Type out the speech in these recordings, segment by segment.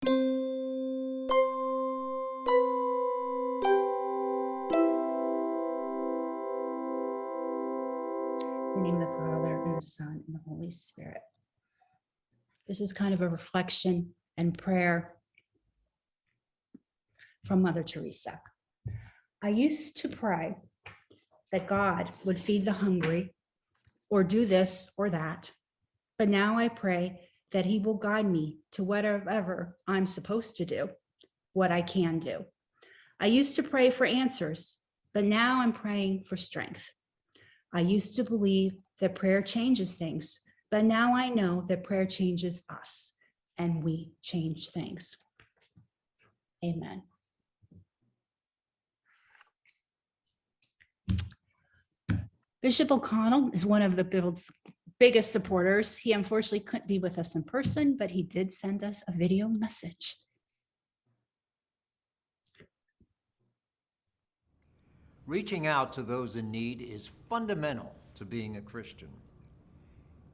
In the name of the Father, and the Son, and the Holy Spirit. This is kind of a reflection and prayer from Mother Teresa. I used to pray that God would feed the hungry or do this or that, but now I pray that He will guide me to whatever I'm supposed to do, what I can do. I used to pray for answers, but now I'm praying for strength. I used to believe that prayer changes things, but now I know that prayer changes us and we change things. Amen. Bishop O'Connell is one of the Guild's biggest supporters. He unfortunately couldn't be with us in person, but he did send us a video message. Reaching out to those in need is fundamental to being a Christian.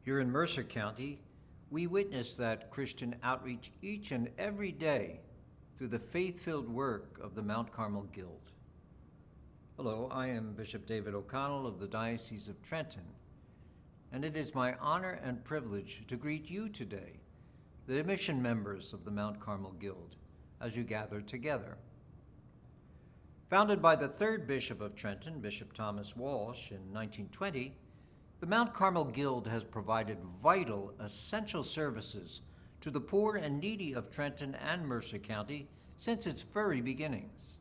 Here in Mercer County, we witness that Christian outreach each and every day through the faith-filled work of the Mount Carmel Guild. Hello, I am Bishop David O'Connell of the Diocese of Trenton, and it is my honor and privilege to greet you today, the mission members of the Mount Carmel Guild, as you gather together. Founded by the third Bishop of Trenton, Bishop Thomas Walsh, in 1920, the Mount Carmel Guild has provided vital, essential services to the poor and needy of Trenton and Mercer County since its very beginnings.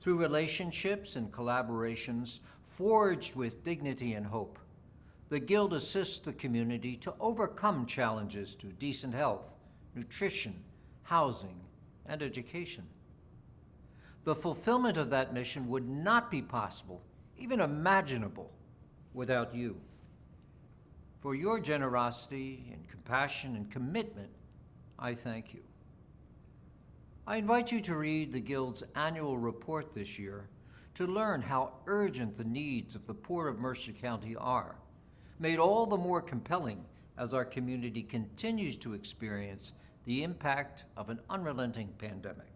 Through relationships and collaborations forged with dignity and hope, the Guild assists the community to overcome challenges to decent health, nutrition, housing, and education. The fulfillment of that mission would not be possible, even imaginable, without you. For your generosity and compassion and commitment, I thank you. I invite you to read the Guild's annual report this year to learn how urgent the needs of the poor of Mercer County are, made all the more compelling as our community continues to experience the impact of an unrelenting pandemic.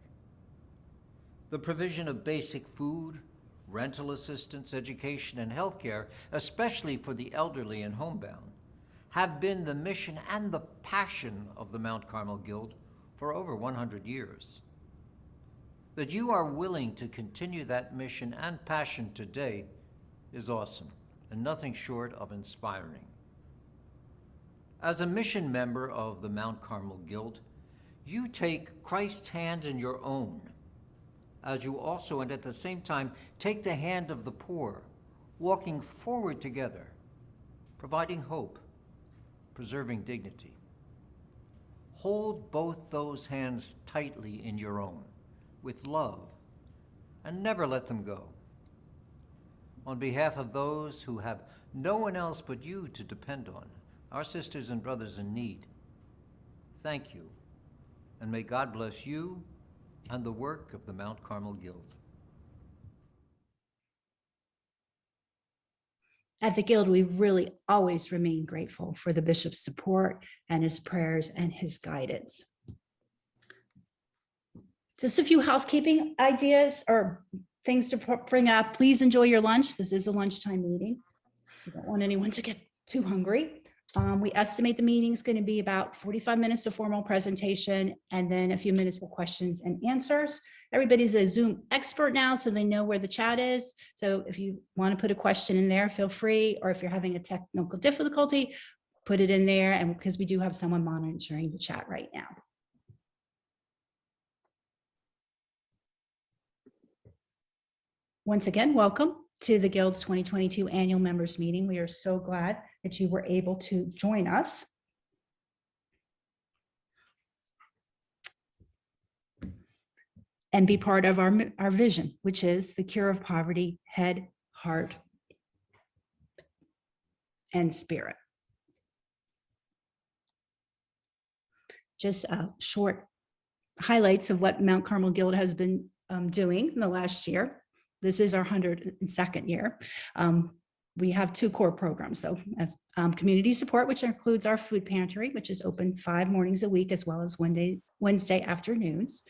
The provision of basic food, rental assistance, education, and healthcare, especially for the elderly and homebound, have been the mission and the passion of the Mount Carmel Guild for over 100 years. That you are willing to continue that mission and passion today is awesome and nothing short of inspiring. As a mission member of the Mount Carmel Guild, you take Christ's hand in your own, as you also and at the same time take the hand of the poor, walking forward together, providing hope, preserving dignity. Hold both those hands tightly in your own, with love, and never let them go. On behalf of those who have no one else but you to depend on, our sisters and brothers in need, thank you, and may God bless you and the work of the Mount Carmel Guild. At the Guild, we really always remain grateful for the Bishop's support and his prayers and his guidance. Just a few housekeeping ideas or things to bring up. Please enjoy your lunch. This is a lunchtime meeting. We don't want anyone to get too hungry. We estimate the meeting is going to be about 45 minutes of formal presentation and then a few minutes of questions and answers. Everybody's a Zoom expert now, so they know where the chat is. So if you want to put a question in there, feel free, or if you're having a technical difficulty, put it in there, and because we do have someone monitoring the chat right now. Once again, welcome to the Guild's 2022 annual members meeting. We are so glad that you were able to join us. And be part of our vision, which is the cure of poverty, head, heart, and spirit. Just short highlights of what Mount Carmel Guild has been doing in the last year. This is our 102nd year. we have two core programs, though, as community support, which includes our food pantry, which is open 5 mornings a week, as well as Wednesday afternoons.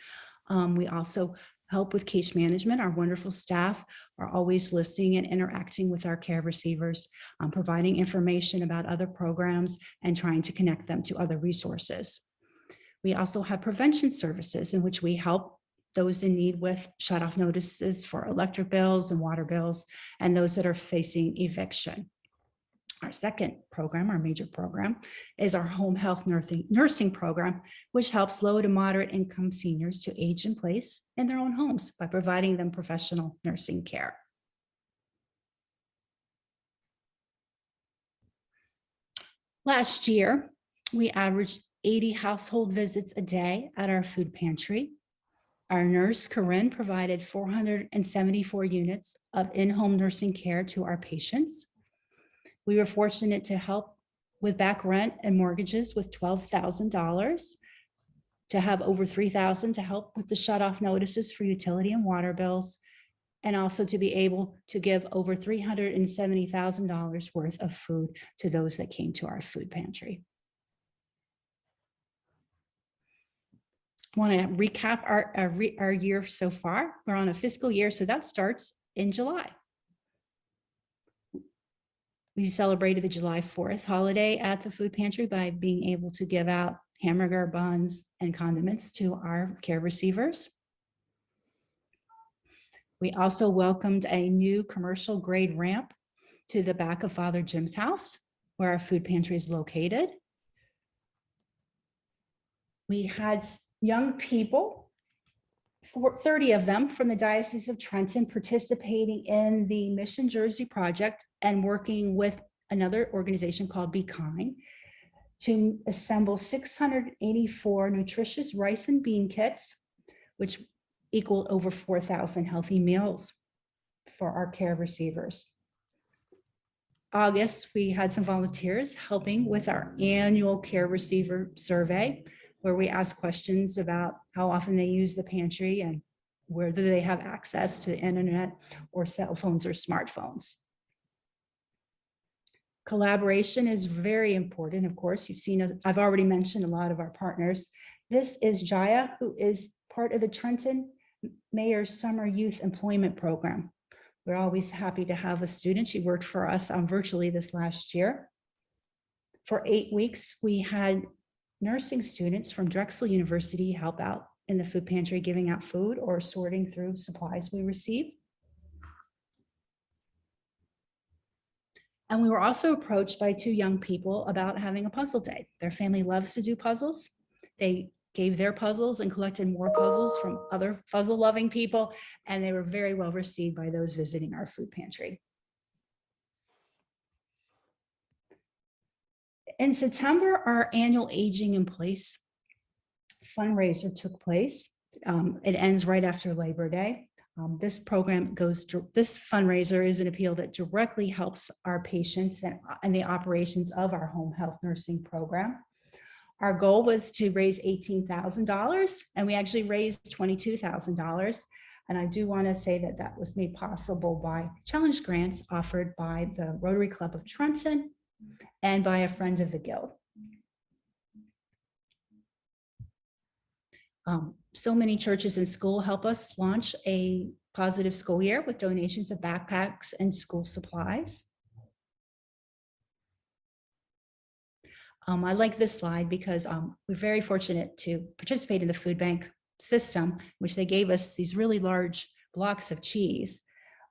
We also help with case management. Our wonderful staff are always listening and interacting with our care receivers, providing information about other programs and trying to connect them to other resources. We also have prevention services in which we help those in need with shut-off notices for electric bills and water bills, and those that are facing eviction. Our second program, our major program, is our home health nursing program, which helps low to moderate income seniors to age in place in their own homes by providing them professional nursing care. Last year, we averaged 80 household visits a day at our food pantry. Our nurse, Corinne, provided 474 units of in-home nursing care to our patients. We were fortunate to help with back rent and mortgages with $12,000, to have over $3,000 to help with the shut-off notices for utility and water bills, and also to be able to give over $370,000 worth of food to those that came to our food pantry. I want to recap our year so far. We're on a fiscal year, so that starts in July. We celebrated the July 4th holiday at the food pantry by being able to give out hamburger buns and condiments to our care receivers. We also welcomed a new commercial grade ramp to the back of Father Jim's house, where our food pantry is located. We had young people, 30 of them from the Diocese of Trenton, participating in the Mission Jersey project and working with another organization called Be Kind to assemble 684 nutritious rice and bean kits, which equaled over 4,000 healthy meals for our care receivers. August, we had some volunteers helping with our annual care receiver survey, where we ask questions about how often they use the pantry and whether they have access to the internet or cell phones or smartphones. Collaboration is very important. Of course, you've seen, I've already mentioned a lot of our partners. This is Jaya, who is part of the Trenton Mayor's Summer Youth Employment Program. We're always happy to have a student. She worked for us virtually this last year. For 8 weeks, we had nursing students from Drexel University help out in the food pantry, giving out food or sorting through supplies we receive. And we were also approached by 2 young people about having a puzzle day. Their family loves to do puzzles. They gave their puzzles and collected more puzzles from other puzzle loving people, and they were very well received by those visiting our food pantry. In September, our annual Aging in Place fundraiser took place. It ends right after Labor Day. This fundraiser is an appeal that directly helps our patients and the operations of our home health nursing program. Our goal was to raise $18,000, and we actually raised $22,000. And I do want to say that that was made possible by challenge grants offered by the Rotary Club of Trenton and by a friend of the Guild. So many churches and school help us launch a positive school year with donations of backpacks and school supplies. I like this slide because we're very fortunate to participate in the food bank system, which they gave us these really large blocks of cheese.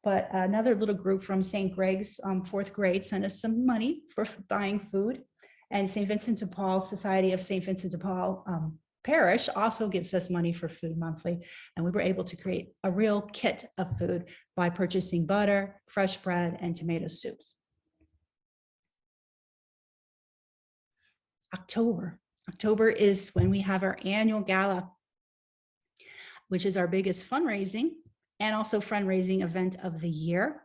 But another little group from St. Greg's 4th grade sent us some money for buying food. And St. Vincent de Paul, Society of St. Vincent de Paul Parish also gives us money for food monthly. And we were able to create a real kit of food by purchasing butter, fresh bread, and tomato soups. October is when we have our annual gala, which is our biggest fundraising and also fundraising event of the year.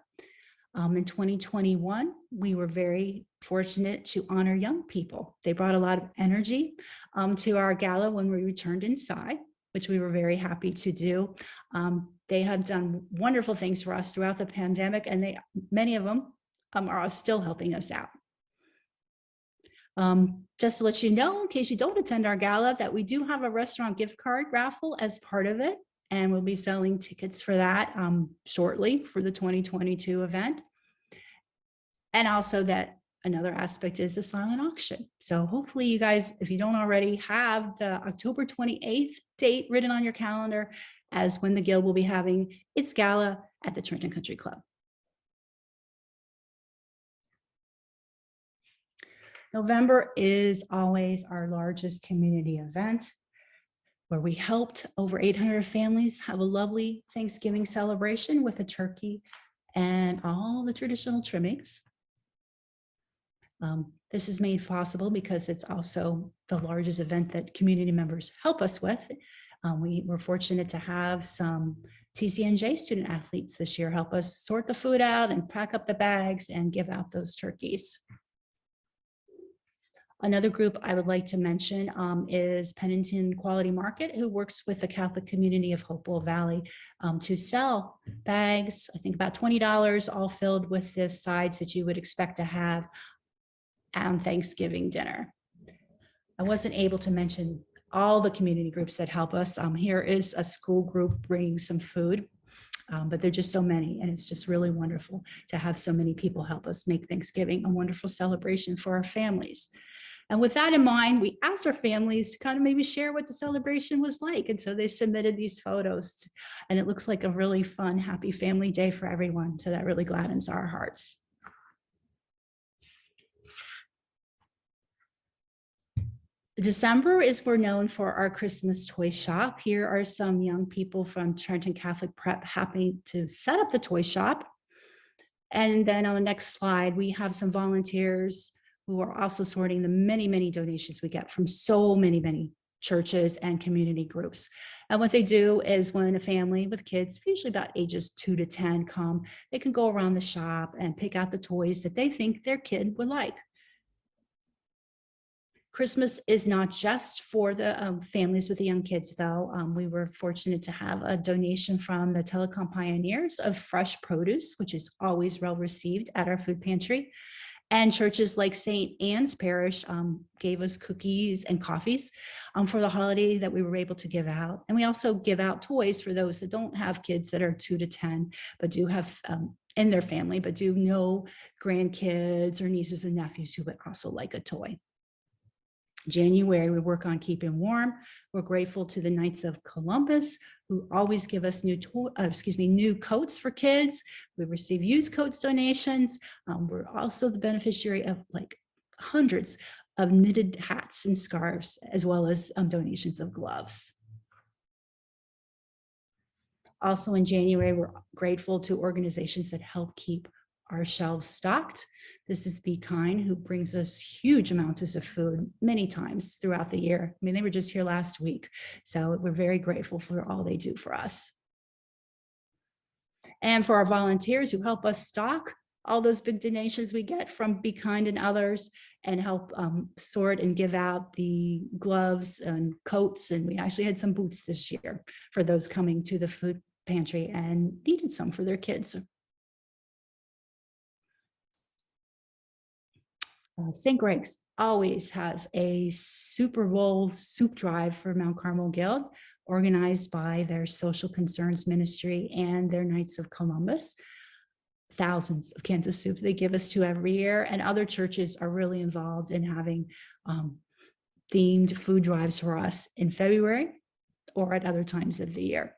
In 2021, we were very fortunate to honor young people. They brought a lot of energy to our gala when we returned inside, which we were very happy to do. They have done wonderful things for us throughout the pandemic, and many of them are still helping us out. Just to let you know, in case you don't attend our gala, that we do have a restaurant gift card raffle as part of it. And we'll be selling tickets for that shortly for the 2022 event. And also that another aspect is the silent auction. So hopefully you guys, if you don't already, have the October 28th date written on your calendar as when the Guild will be having its gala at the Trenton Country Club. November is always our largest community event, where we helped over 800 families have a lovely Thanksgiving celebration with a turkey and all the traditional trimmings. This is made possible because it's also the largest event that community members help us with. We were fortunate to have some TCNJ student athletes this year help us sort the food out and pack up the bags and give out those turkeys. Another group I would like to mention is Pennington Quality Market, who works with the Catholic community of Hopewell Valley to sell bags, I think about $20, all filled with the sides that you would expect to have on Thanksgiving dinner. I wasn't able to mention all the community groups that help us. Here is a school group bringing some food, but there are just so many, and it's just really wonderful to have so many people help us make Thanksgiving a wonderful celebration for our families. And with that in mind, we asked our families to kind of maybe share what the celebration was like. And so they submitted these photos, and it looks like a really fun, happy family day for everyone. So that really gladdens our hearts. December is we're known for our Christmas toy shop. Here are some young people from Trenton Catholic Prep happy to set up the toy shop. And then on the next slide, we have some volunteers who are also sorting the many, many donations we get from so many churches and community groups. And what they do is when a family with kids, usually about ages 2 to 10, come, they can go around the shop and pick out the toys that they think their kid would like. Christmas is not just for the families with the young kids, though. We were fortunate to have a donation from the Telecom Pioneers of fresh produce, which is always well received at our food pantry. And churches like St. Anne's Parish gave us cookies and coffees for the holiday that we were able to give out. And we also give out toys for those that don't have kids that are 2 to 10, but do have in their family, but do know grandkids or nieces and nephews who would also like a toy. January, we work on keeping warm. We're grateful to the Knights of Columbus, who always give us new coats for kids. We receive used coats donations. We're also the beneficiary of like hundreds of knitted hats and scarves, as well as donations of gloves. Also in January, we're grateful to organizations that help keep our shelves stocked. This is Be Kind, who brings us huge amounts of food many times throughout the year. I mean, they were just here last week. So we're very grateful for all they do for us. And for our volunteers who help us stock all those big donations we get from Be Kind and others, and help sort and give out the gloves and coats. And we actually had some boots this year for those coming to the food pantry and needed some for their kids. St. Greg's always has a Super Bowl soup drive for Mount Carmel Guild, organized by their Social Concerns Ministry and their Knights of Columbus. Thousands of cans of soup they give us to every year, and other churches are really involved in having themed food drives for us in February or at other times of the year.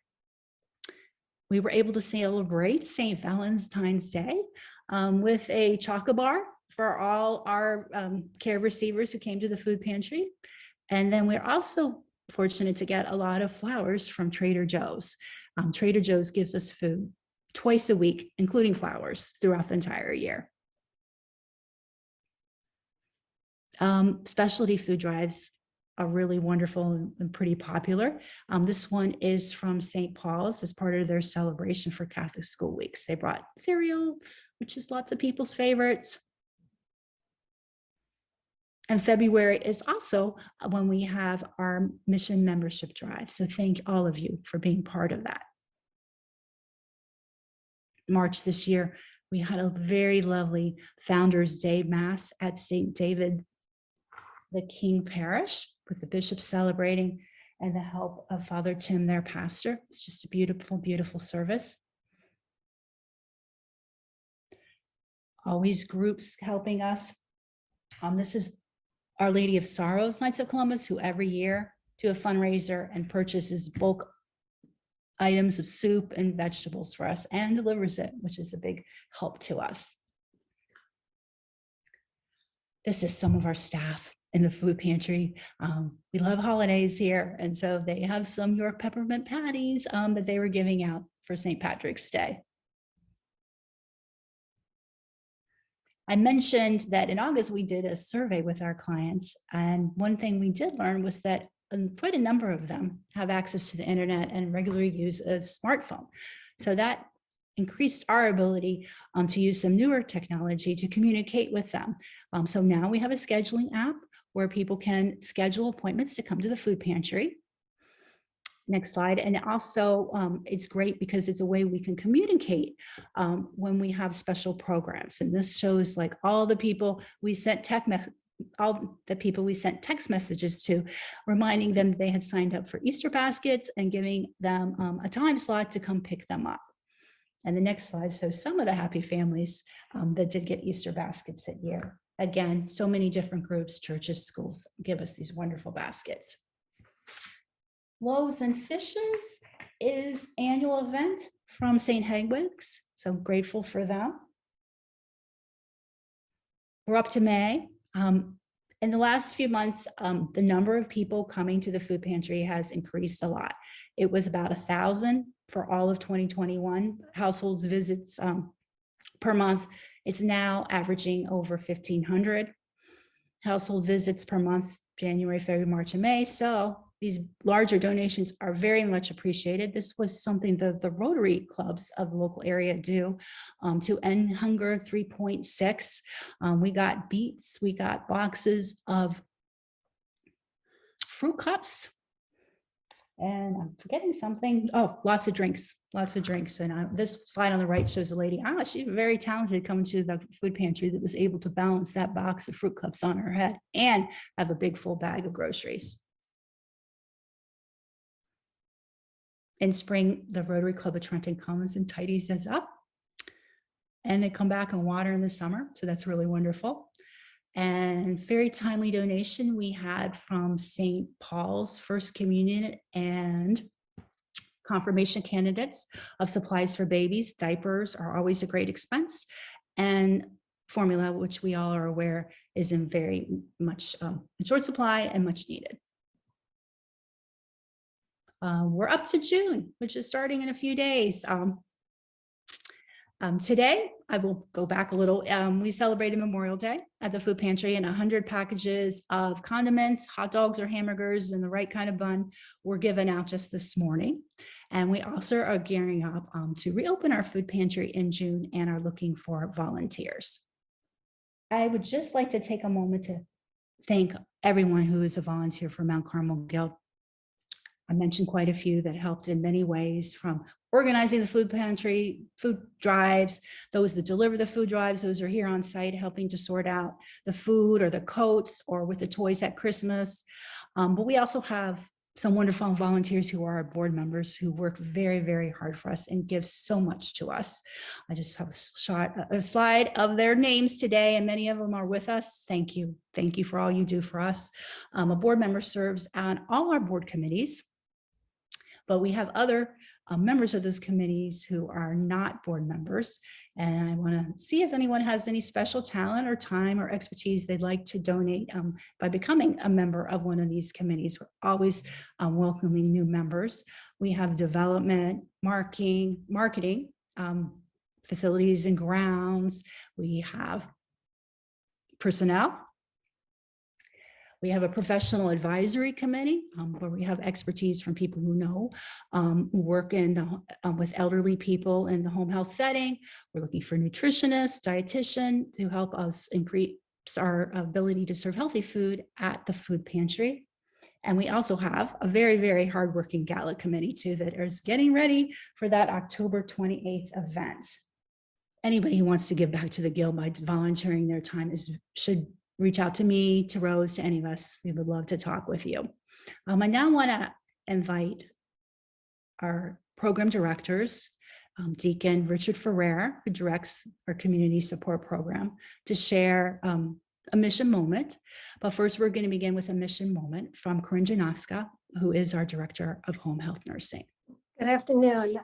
We were able to celebrate St. Valentine's Day with a chocolate bar for all our care receivers who came to the food pantry. And then we're also fortunate to get a lot of flowers from Trader Joe's. Trader Joe's gives us food twice a week, including flowers throughout the entire year. Specialty food drives are really wonderful and pretty popular. This one is from St. Paul's as part of their celebration for Catholic School Weeks. They brought cereal, which is lots of people's favorites. And February is also when we have our mission membership drive. So thank all of you for being part of that. March this year, We had a very lovely Founders Day Mass at St. David the King Parish with the bishop celebrating and the help of Father Tim, their pastor. It's just a beautiful, beautiful service. Always groups helping us. This is Our Lady of Sorrows, Knights of Columbus, who every year do a fundraiser and purchases bulk items of soup and vegetables for us and delivers it, which is a big help to us. This is some of our staff in the food pantry. We love holidays here, and so they have some York peppermint patties that they were giving out for St. Patrick's Day. I mentioned that in August, we did a survey with our clients. And one thing we did learn was that quite a number of them have access to the internet and regularly use a smartphone. So that increased our ability to use some newer technology to communicate with them. So now we have a scheduling app where people can schedule appointments to come to the food pantry. Next slide. And also it's great because it's a way we can communicate when we have special programs. And this shows like all the people we sent text messages to, reminding them they had signed up for Easter baskets and giving them a time slot to come pick them up. And the next slide shows some of the happy families that did get Easter baskets that year. Again, so many different groups, churches, schools give us these wonderful baskets. Loaves and Fishes is annual event from St. Hedwig's, so grateful for them. We're up to May. In the last few months, the number of people coming to the food pantry has increased a lot. It was about 1,000 for all of 2021 households visits per month. It's now averaging over 1,500 household visits per month, January, February, March, and May. So these larger donations are very much appreciated. This was something that the Rotary clubs of the local area do to end hunger 3.6. We got beets, we got boxes of fruit cups, and I'm forgetting something. Oh, lots of drinks. And this slide on the right shows a lady. She's very talented coming to the food pantry that was able to balance that box of fruit cups on her head and have a big full bag of groceries. In spring, the Rotary Club of Trenton comes and tidies us up, and they come back and water in the summer. So that's really wonderful. And very timely donation we had from St. Paul's First Communion and confirmation candidates of supplies for babies. Diapers are always a great expense, and formula, which we all are aware is in very much in short supply and much needed. We're up to June, which is starting in a few days. Today, I will go back a little. We celebrated Memorial Day at the food pantry, and 100 packages of condiments, hot dogs or hamburgers in the right kind of bun were given out just this morning. And we also are gearing up to reopen our food pantry in June and are looking for volunteers. I would just like to take a moment to thank everyone who is a volunteer for Mount Carmel Guild. I mentioned quite a few that helped in many ways, from organizing the food pantry, food drives, those that deliver the food drives, those are here on site helping to sort out the food or the coats or with the toys at Christmas. But we also have some wonderful volunteers who are our board members who work very, very hard for us and give so much to us. I just have a slide of their names today, and many of them are with us. Thank you. Thank you for all you do for us. A board member serves on all our board committees, but we have other members of those committees who are not board members. And I want to see if anyone has any special talent or time or expertise they'd like to donate by becoming a member of one of these committees. We're always welcoming new members. We have development, marketing, facilities and grounds. We have personnel. We have a professional advisory committee where we have expertise from people who know, who work with elderly people in the home health setting. We're looking for nutritionists, dietitian to help us increase our ability to serve healthy food at the food pantry. And we also have a very, very hardworking gala committee too that is getting ready for that October 28th event. anybody who wants to give back to the Guild by volunteering their time should reach out to me, to Rose, to any of us. We would love to talk with you. I now want to invite our program directors, Deacon Richard Ferrer, who directs our community support program, to share a mission moment. But first, we're going to begin with a mission moment from Corinne Janoska, who is our director of home health nursing. Good afternoon.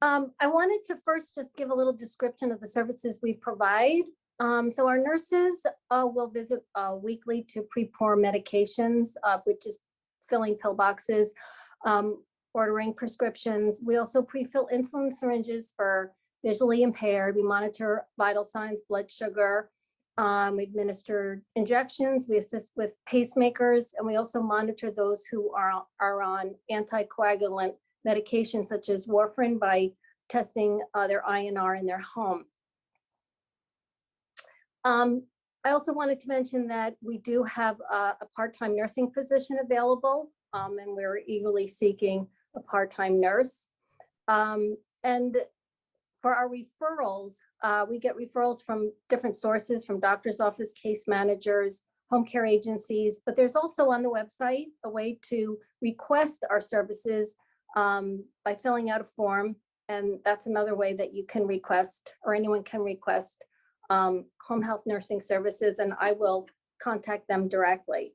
I wanted to first just give a little description of the services we provide. So our nurses will visit weekly to pre-pour medications, which is filling pill boxes, ordering prescriptions. We also pre-fill insulin syringes for visually impaired. We monitor vital signs, blood sugar. We administer injections. We assist with pacemakers, and we also monitor those who are on anticoagulant medications such as warfarin by testing their INR in their home. I also wanted to mention that we do have a part-time nursing position available, and we're eagerly seeking a part-time nurse. And for our referrals, we get referrals from different sources, from doctor's office, case managers, home care agencies, but there's also on the website a way to request our services by filling out a form. And that's another way that you can request, or anyone can request, home health nursing services, and I will contact them directly.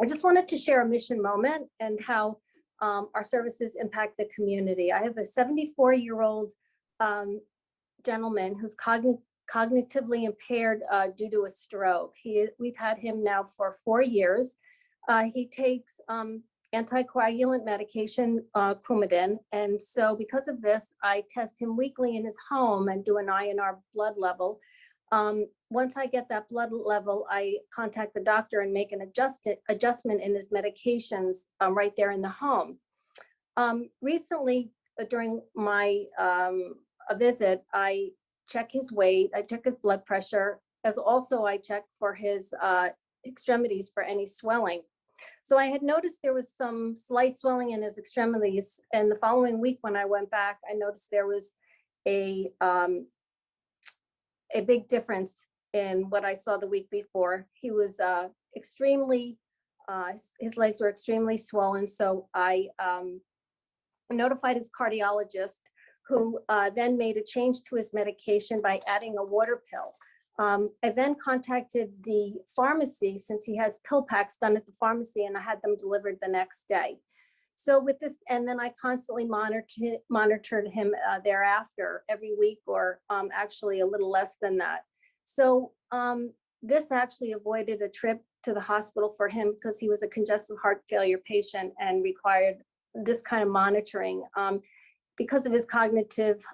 I just wanted to share a mission moment and how our services impact the community. I have a 74-year-old gentleman who's cognitively impaired due to a stroke. We've had him now for 4 years. He takes anticoagulant medication, Coumadin. And so because of this, I test him weekly in his home and do an INR blood level. Once I get that blood level, I contact the doctor and make an adjustment in his medications right there in the home. Recently, during my visit, I check his weight, I check his blood pressure, as also I check for his extremities for any swelling. So I had noticed there was some slight swelling in his extremities, and the following week when I went back, I noticed there was a big difference in what I saw the week before. He was his legs were extremely swollen. So I notified his cardiologist, who then made a change to his medication by adding a water pill. I then contacted the pharmacy, since he has pill packs done at the pharmacy, and I had them delivered the next day. So with this, and then I constantly monitored him thereafter every week, or actually a little less than that. So this actually avoided a trip to the hospital for him, because he was a congestive heart failure patient and required this kind of monitoring. Because of his cognitive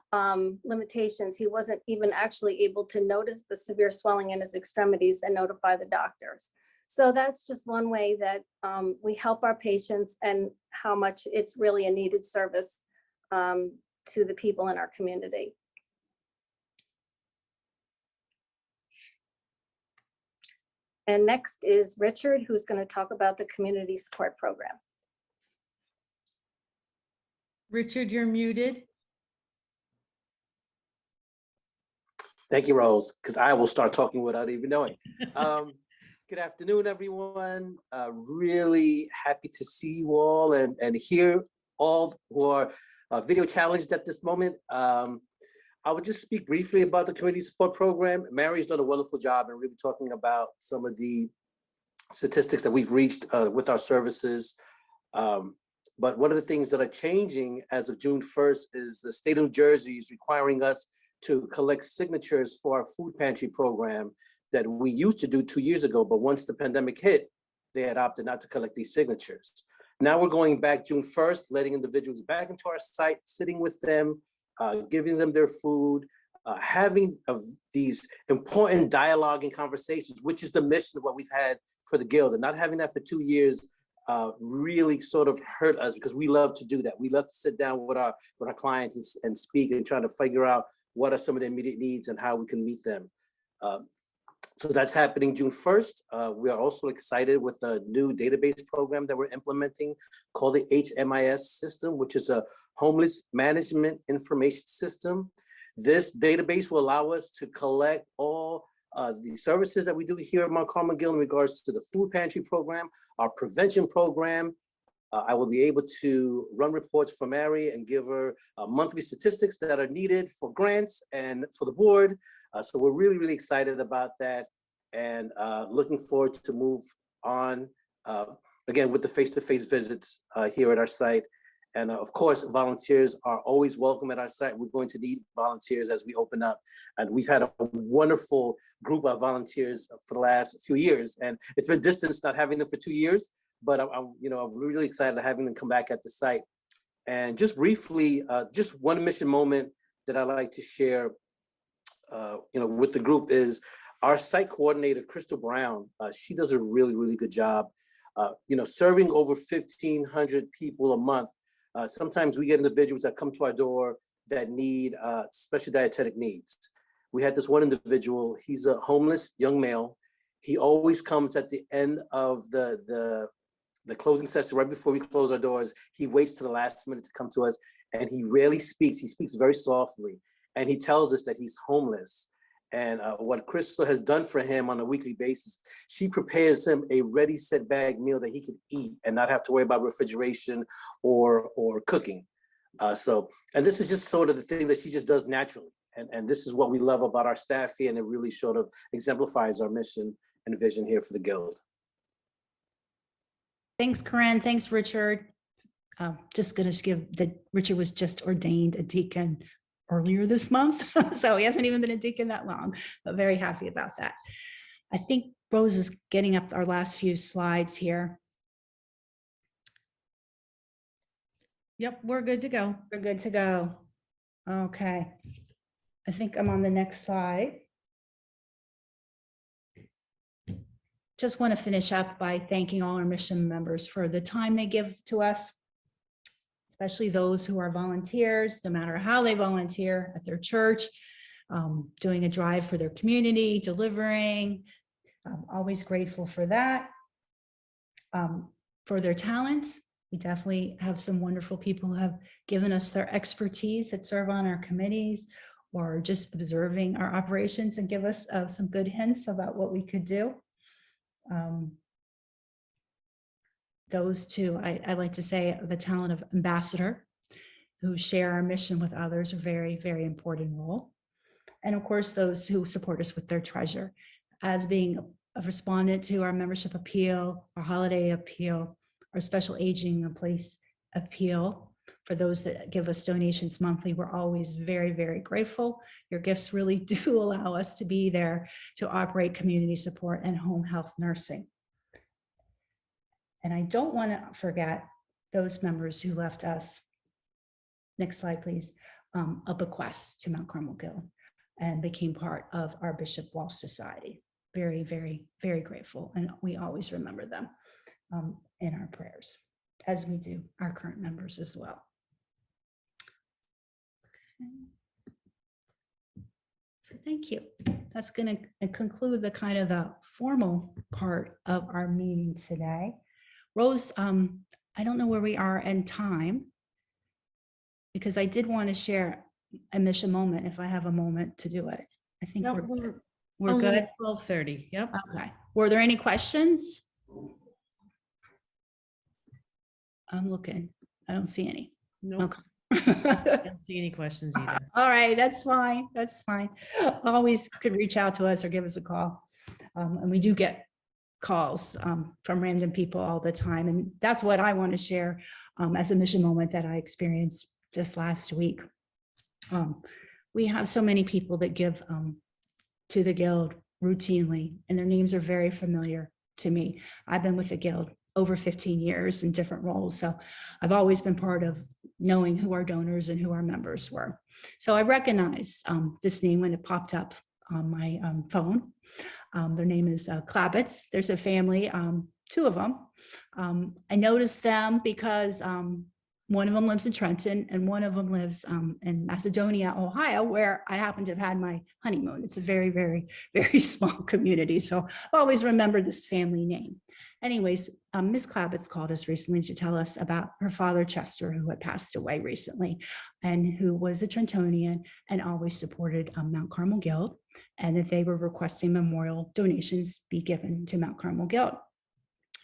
limitations, he wasn't even actually able to notice the severe swelling in his extremities and notify the doctors. So that's just one way that we help our patients, and how much it's really a needed service to the people in our community. And next is Richard, who's going to talk about the community support program. Richard, you're muted. Thank you, Rose, because I will start talking without even knowing. Good afternoon, everyone. Really happy to see you all and hear all who are video challenged at this moment. I would just speak briefly about the community support program. Mary's done a wonderful job in really talking about some of the statistics that we've reached with our services. But one of the things that are changing as of June 1st is the state of New Jersey is requiring us to collect signatures for our food pantry program that we used to do 2 years ago. But once the pandemic hit, they had opted not to collect these signatures. Now we're going back June 1st, letting individuals back into our site, sitting with them, giving them their food, having these important dialogue and conversations, which is the mission of what we've had for the Guild. And not having that for 2 years really sort of hurt us, because we love to do that. We love to sit down with our clients and speak and try to figure out what are some of their immediate needs and how we can meet them. So that's happening June 1st. We are also excited with a new database program that we're implementing called the HMIS system, which is a homeless management information system This database will allow us to collect all the services that we do here at Mount Carmel Guild in regards to the food pantry program, our prevention program. I will be able to run reports for Mary and give her monthly statistics that are needed for grants and for the board. So we're really, really excited about that, and looking forward to move on, again, with the face-to-face visits here at our site. And of course, volunteers are always welcome at our site. We're going to need volunteers as we open up. And we've had a wonderful group of volunteers for the last few years. And it's been distance not having them for 2 years, but I'm really excited to having them come back at the site. And just briefly, just one mission moment that I like to share, with the group is our site coordinator, Crystal Brown. She does a really, really good job, serving over 1,500 people a month. Sometimes we get individuals that come to our door that need special dietetic needs. We had this one individual, he's a homeless young male. He always comes at the end of the closing session, right before we close our doors. He waits to the last minute to come to us, and he rarely speaks. He speaks very softly, and he tells us that he's homeless. And what Crystal has done for him on a weekly basis, she prepares him a ready set bag meal that he can eat and not have to worry about refrigeration or cooking. And this is just sort of the thing that she just does naturally. And this is what we love about our staff here, and it really sort of exemplifies our mission and vision here for the Guild. Thanks, Corinne. Thanks, Richard. Just going to give that Richard was just ordained a deacon earlier this month. So he hasn't even been a deacon that long, but very happy about that. I think Rose is getting up our last few slides here. Yep, we're good to go. We're good to go. Okay. I think I'm on the next slide. Just want to finish up by thanking all our mission members for the time they give to us, especially those who are volunteers, no matter how they volunteer at their church, doing a drive for their community, delivering. I'm always grateful for that. For their talent, we definitely have some wonderful people who have given us their expertise that serve on our committees or just observing our operations and give us some good hints about what we could do. Those two, I like to say, the talent of ambassador who share our mission with others, are very, very important role. And of course, those who support us with their treasure, as being a respondent to our membership appeal, our holiday appeal, our special aging in place appeal. For those that give us donations monthly, we're always very, very grateful. Your gifts really do allow us to be there to operate community support and home health nursing. And I don't want to forget those members who left us, next slide, please, a bequest to Mount Carmel Guild and became part of our Bishop Walsh Society. Very, very, very grateful. And we always remember them in our prayers, as we do our current members as well. Okay. So thank you. That's going to conclude the kind of the formal part of our meeting today. Rose, I don't know where we are in time, because I did want to share a mission moment if I have a moment to do it. I think No, we're good. 12:30. Yep. Okay. Were there any questions? I'm looking. I don't see any. No, Okay. I don't see any questions either. All right, that's fine. That's fine. Always could reach out to us or give us a call. And we do get calls from random people all the time. And that's what I want to share as a mission moment that I experienced just last week. We have so many people that give to the Guild routinely, and their names are very familiar to me. I've been with the Guild over 15 years in different roles. So I've always been part of knowing who our donors and who our members were. So I recognized this name when it popped up on my phone. Their name is Klabitz. There's a family, two of them. I noticed them because One of them lives in Trenton and one of them lives in Macedonia, Ohio, where I happen to have had my honeymoon. It's a very, very, very small community. So I always remember this family name. Anyways, Ms. Klabitz called us recently to tell us about her father, Chester, who had passed away recently and who was a Trentonian and always supported Mount Carmel Guild, and that they were requesting memorial donations be given to Mount Carmel Guild.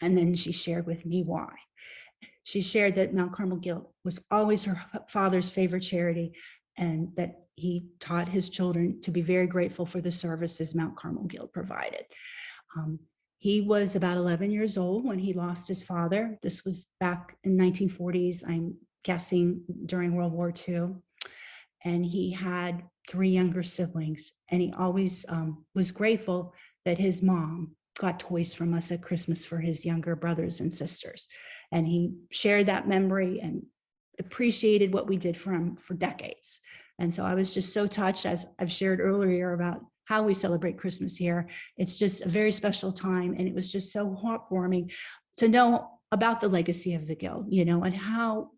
And then she shared with me why. She shared that Mount Carmel Guild was always her father's favorite charity, and that he taught his children to be very grateful for the services Mount Carmel Guild provided. He was about 11 years old when he lost his father. This was back in 1940s, I'm guessing during World War II. And he had 3 younger siblings, and he always was grateful that his mom got toys from us at Christmas for his younger brothers and sisters. And he shared that memory and appreciated what we did for him for decades. And so I was just so touched, as I've shared earlier, about how we celebrate Christmas here. It's just a very special time. And it was just so heartwarming to know about the legacy of the Guild, you know, and how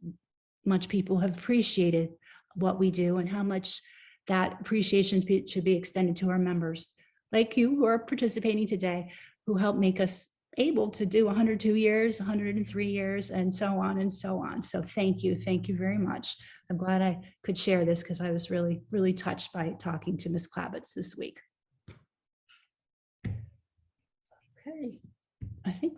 much people have appreciated what we do and how much that appreciation should be extended to our members like you who are participating today, who help make us able to do 102 years, 103 years, and so on and so on. So thank you very much. I'm glad I could share this because I was really, really touched by talking to Ms. Klabitz this week. Okay, I think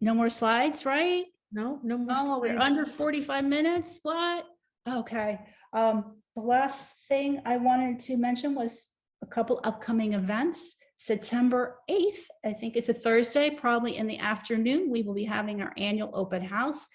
no more slides, right? No, no more. Oh, we're slides. under 45 minutes, what? Okay, the last thing I wanted to mention was a couple upcoming events. September 8th, I think it's a Thursday, probably in the afternoon, we will be having our annual open house.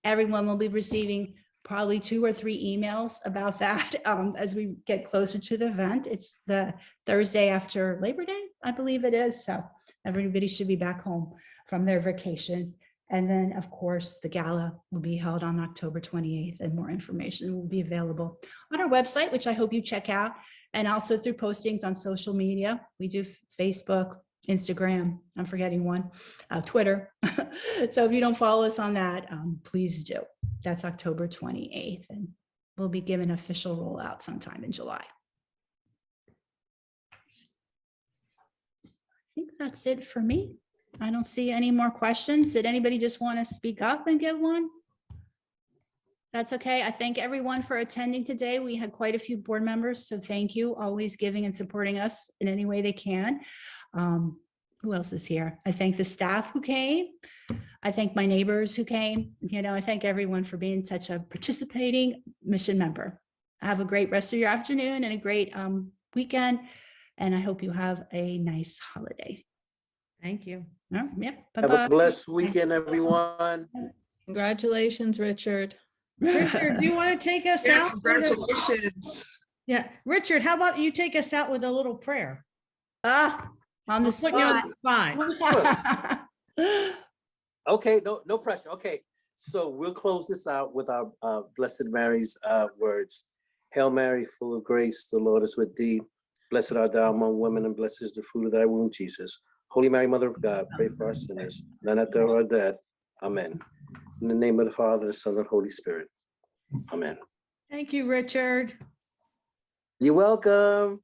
Everyone will be receiving probably 2 or 3 emails about that as we get closer to the event. It's the Thursday after Labor Day, I believe it is. So everybody should be back home from their vacations. And then, of course, the gala will be held on October 28th, and more information will be available on our website, which I hope you check out, and also through postings on social media. We do Facebook, Instagram, I'm forgetting one, Twitter. So if you don't follow us on that, please do. That's October 28th, and we'll be giving official rollout sometime in July. I think that's it for me. I don't see any more questions. Did anybody just want to speak up and give one? That's okay. I thank everyone for attending today. We had quite a few board members, so thank you, always giving and supporting us in any way they can. Who else is here? I thank the staff who came. I thank my neighbors who came. You know, I thank everyone for being such a participating mission member. Have a great rest of your afternoon and a great weekend. And I hope you have a nice holiday. Thank you. Yep. Have Bye-bye. a blessed weekend, everyone. Congratulations, Richard. Richard, do you want to take us Yeah, out? with a- congratulations. Yeah, Richard, how about you take us out with a little prayer? On the I'll put you on spot. the spot. Okay, no pressure. Okay, so we'll close this out with our Blessed Mary's words. Hail Mary, full of grace, the Lord is with thee. Blessed art thou among women, and blessed is the fruit of thy womb, Jesus. Holy Mary, Mother of God, pray for our sinners, now and at the hour of our death. Amen. In the name of the Father, the Son, and the Holy Spirit. Amen. Thank you, Richard. You're welcome.